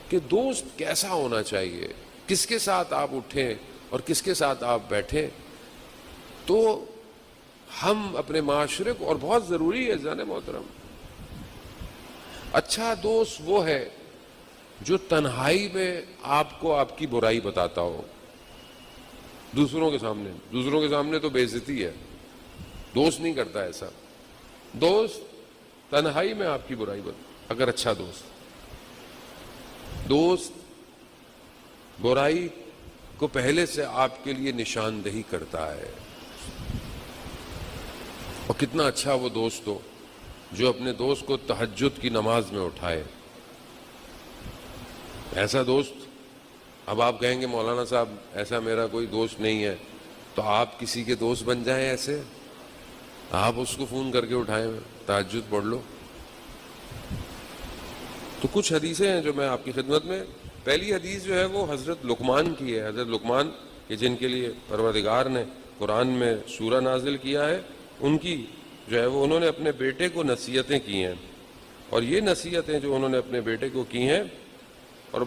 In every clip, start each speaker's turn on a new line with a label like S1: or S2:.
S1: کہ دوست کیسا ہونا چاہیے، کس کے ساتھ آپ اٹھیں اور کس کے ساتھ آپ بیٹھیں. تو ہم اپنے معاشرے کو، اور بہت ضروری ہے جان محترم، اچھا دوست وہ ہے جو تنہائی میں آپ کو آپ کی برائی بتاتا ہو. دوسروں کے سامنے تو بے عزتی ہے، دوست نہیں کرتا ایسا. دوست تنہائی میں آپ کی برائی اگر اچھا دوست برائی کو پہلے سے آپ کے لیے نشاندہی کرتا ہے. اور کتنا اچھا وہ دوست ہو جو اپنے دوست کو تہجد کی نماز میں اٹھائے. ایسا دوست، اب آپ کہیں گے مولانا صاحب ایسا میرا کوئی دوست نہیں ہے، تو آپ کسی کے دوست بن جائیں. ایسے آپ اس کو فون کر کے اٹھائیں، تہجد پڑھ لو. تو کچھ حدیثیں ہیں جو میں آپ کی خدمت میں، پہلی حدیث جو ہے وہ حضرت لقمان کی ہے. حضرت لقمان کہ جن کے لیے پروردگار نے قرآن میں سورہ نازل کیا ہے، ان کی جو ہے وہ انہوں نے اپنے بیٹے کو نصیحتیں کی ہیں. اور یہ نصیحتیں جو انہوں نے اپنے بیٹے کو کی ہیں، اور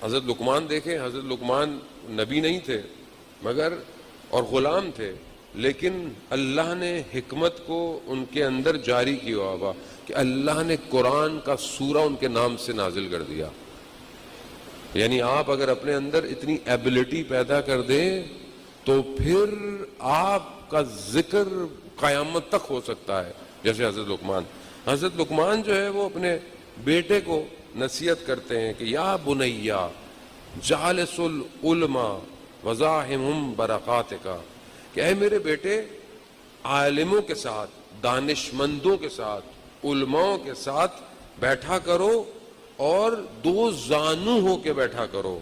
S1: حضرت لقمان دیکھیں، حضرت لقمان نبی نہیں تھے مگر اور غلام تھے، لیکن اللہ نے حکمت کو ان کے اندر جاری کیا ہوا کہ اللہ نے قرآن کا سورہ ان کے نام سے نازل کر دیا. یعنی آپ اگر اپنے اندر اتنی ایبلٹی پیدا کر دیں تو پھر آپ کا ذکر قیامت تک ہو سکتا ہے. جیسے حضرت لقمان جو ہے وہ اپنے بیٹے کو نصیحت کرتے ہیں کہ یا بنیا جالس العلماء وزاحمہم برکاتک، کہ اے میرے بیٹے عالموں کے ساتھ، دانشمندوں کے ساتھ، علماء کے ساتھ بیٹھا کرو اور دو زانو ہو کے بیٹھا کرو.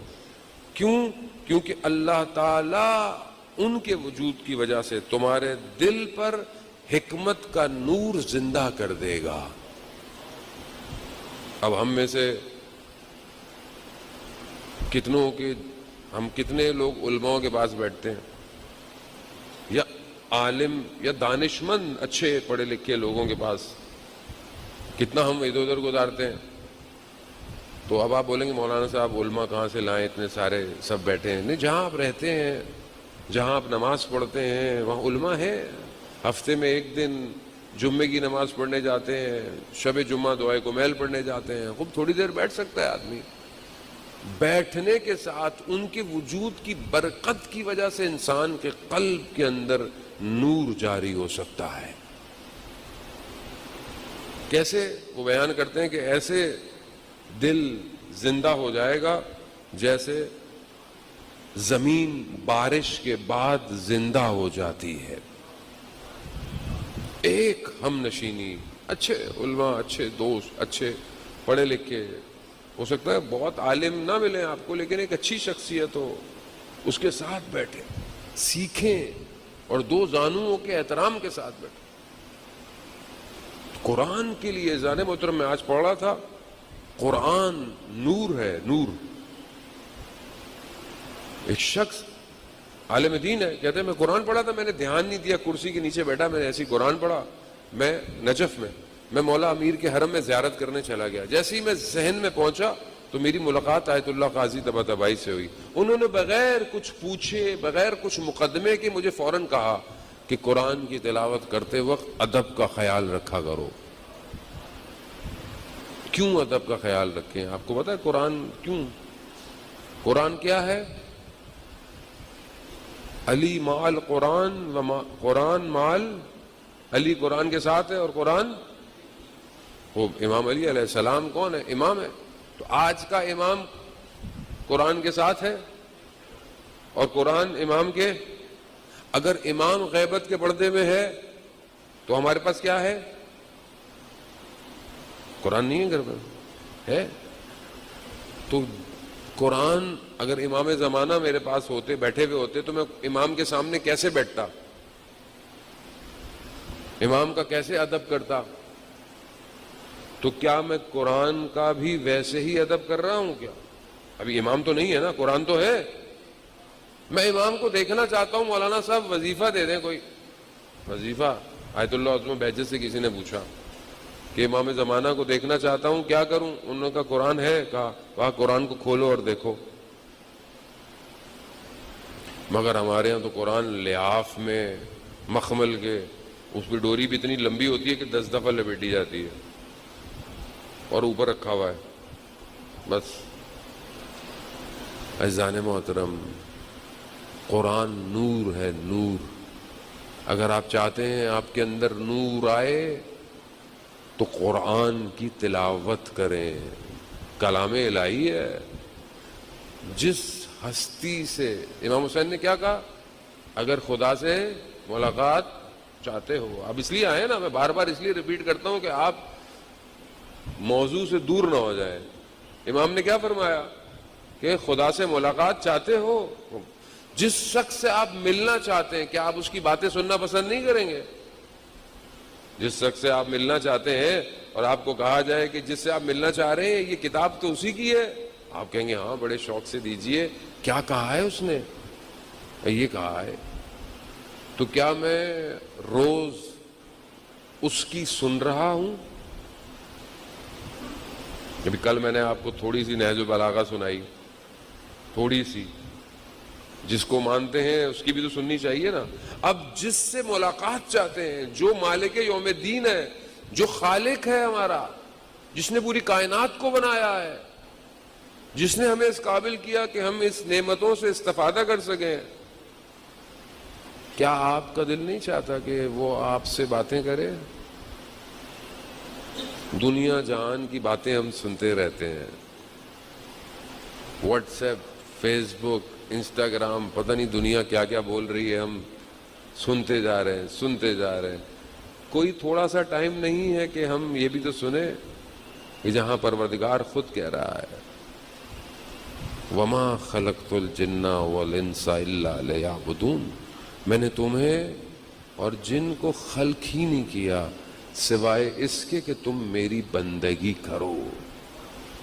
S1: کیونکہ اللہ تعالیٰ ان کے وجود کی وجہ سے تمہارے دل پر حکمت کا نور زندہ کر دے گا. اب ہم میں سے کتنے لوگ علماء کے پاس بیٹھتے ہیں، یا عالم یا دانشمند اچھے پڑھے لکھے لوگوں کے پاس کتنا ہم ادھر ادھر گزارتے ہیں. تو اب آپ بولیں گے مولانا صاحب علماء کہاں سے لائیں، اتنے سارے سب بیٹھے ہیں. نہیں، جہاں آپ رہتے ہیں، جہاں آپ نماز پڑھتے ہیں وہاں علماء ہیں. ہفتے میں ایک دن جمعے کی نماز پڑھنے جاتے ہیں، شب جمعہ دعائے کمیل پڑھنے جاتے ہیں. خوب تھوڑی دیر بیٹھ سکتا ہے آدمی. بیٹھنے کے ساتھ ان کے وجود کی برکت کی وجہ سے انسان کے قلب کے اندر نور جاری ہو سکتا ہے. کیسے؟ وہ بیان کرتے ہیں کہ ایسے دل زندہ ہو جائے گا جیسے زمین بارش کے بعد زندہ ہو جاتی ہے. ایک ہم نشینی، اچھے علماء، اچھے دوست، اچھے پڑھے لکھے، ہو سکتا ہے بہت عالم نہ ملیں آپ کو، لیکن ایک اچھی شخصیت ہو، اس کے ساتھ بیٹھیں، سیکھیں اور دو زانوؤں کے احترام کے ساتھ بیٹھیں. قرآن کے لیے جان محترم میں آج پڑھ رہا تھا، قرآن نور ہے، نور. ایک شخص عالم دین ہے، کہتے ہیں میں قرآن پڑھا تھا، میں نے دھیان نہیں دیا، کرسی کے نیچے بیٹھا، میں نے ایسی قرآن پڑھا. میں نجف میں مولا امیر کے حرم میں زیارت کرنے چلا گیا. جیسے ہی میں ذہن میں پہنچا تو میری ملاقات آیت اللہ قاضی طباطبائی سے ہوئی. انہوں نے بغیر کچھ پوچھے، بغیر کچھ مقدمے کے مجھے فوراً کہا کہ قرآن کی تلاوت کرتے وقت ادب کا خیال رکھا کرو. کیوں ادب کا خیال رکھیں؟ آپ کو پتا ہے قرآن کیوں؟ قرآن کیا ہے؟ علی مال قرآن قرآن مال علی، قرآن کے ساتھ ہے اور قرآن، وہ امام علی علیہ السلام کون ہے؟ امام ہے. تو آج کا امام قرآن کے ساتھ ہے اور قرآن امام کے. اگر امام غیبت کے پردے میں ہے تو ہمارے پاس کیا ہے؟ قرآن نہیں ہے گھر میں ہے. تو قرآن اگر امام زمانہ میرے پاس ہوتے، بیٹھے ہوئے ہوتے، تو میں امام کے سامنے کیسے بیٹھتا، امام کا کیسے ادب کرتا؟ تو کیا میں قرآن کا بھی ویسے ہی ادب کر رہا ہوں کیا؟ ابھی امام تو نہیں ہے نا، قرآن تو ہے. میں امام کو دیکھنا چاہتا ہوں، مولانا صاحب وظیفہ دے دیں کوئی وظیفہ. آیت اللہ عظمہ بہجت سے کسی نے پوچھا کہ امام زمانہ کو دیکھنا چاہتا ہوں، کیا کروں؟ انہوں نے کہا قرآن ہے، کہا وہاں قرآن کو کھولو اور دیکھو۔ مگر ہمارے ہاں تو قرآن لحاف میں مخمل کے، اس پہ ڈوری بھی اتنی لمبی ہوتی ہے کہ 10 دفعہ لپیٹی جاتی ہے اور اوپر رکھا ہوا ہے بس۔ عزیزان محترم، قرآن نور ہے، نور۔ اگر آپ چاہتے ہیں آپ کے اندر نور آئے تو قرآن کی تلاوت کریں، کلام الہی ہے۔ جس ہستی سے امام حسین نے کیا کہا؟ اگر خدا سے ملاقات چاہتے ہو، اب اس لیے آئے نا، میں بار بار اس لیے ریپیٹ کرتا ہوں کہ آپ موضوع سے دور نہ ہو جائیں۔ امام نے کیا فرمایا کہ خدا سے ملاقات چاہتے ہو، جس شخص سے آپ ملنا چاہتے ہیں، کیا آپ اس کی باتیں سننا پسند نہیں کریں گے؟ جس شخص سے آپ ملنا چاہتے ہیں اور آپ کو کہا جائے کہ جس سے آپ ملنا چاہ رہے ہیں یہ کتاب تو اسی کی ہے، آپ کہیں گے ہاں بڑے شوق سے دیجئے، کیا کہا ہے اس نے؟ یہ کہا ہے۔ تو کیا میں روز اس کی سن رہا ہوں؟ ابھی کل میں نے آپ کو تھوڑی سی نہج البلاغہ سنائی، تھوڑی سی، جس کو مانتے ہیں اس کی بھی تو سننی چاہیے نا۔ اب جس سے ملاقات چاہتے ہیں، جو مالک یوم الدین ہے، جو خالق ہے ہمارا، جس نے پوری کائنات کو بنایا ہے، جس نے ہمیں اس قابل کیا کہ ہم اس نعمتوں سے استفادہ کر سکیں، کیا آپ کا دل نہیں چاہتا کہ وہ آپ سے باتیں کرے؟ دنیا جہان کی باتیں ہم سنتے رہتے ہیں، واٹس ایپ، فیس بک، انسٹاگرام، پتہ نہیں دنیا کیا کیا بول رہی ہے، ہم سنتے جا رہے ہیں، سنتے جا رہے ہیں۔ کوئی تھوڑا سا ٹائم نہیں ہے کہ ہم یہ بھی تو سنیں کہ جہاں پروردگار خود کہہ رہا ہے وَمَا خَلَقْتُ الْجِنَّ وَالْإِنسَ إِلَّا لِيَعْبُدُونَ، میں نے تمہیں اور جن کو خلق ہی نہیں کیا سوائے اس کے کہ تم میری بندگی کرو۔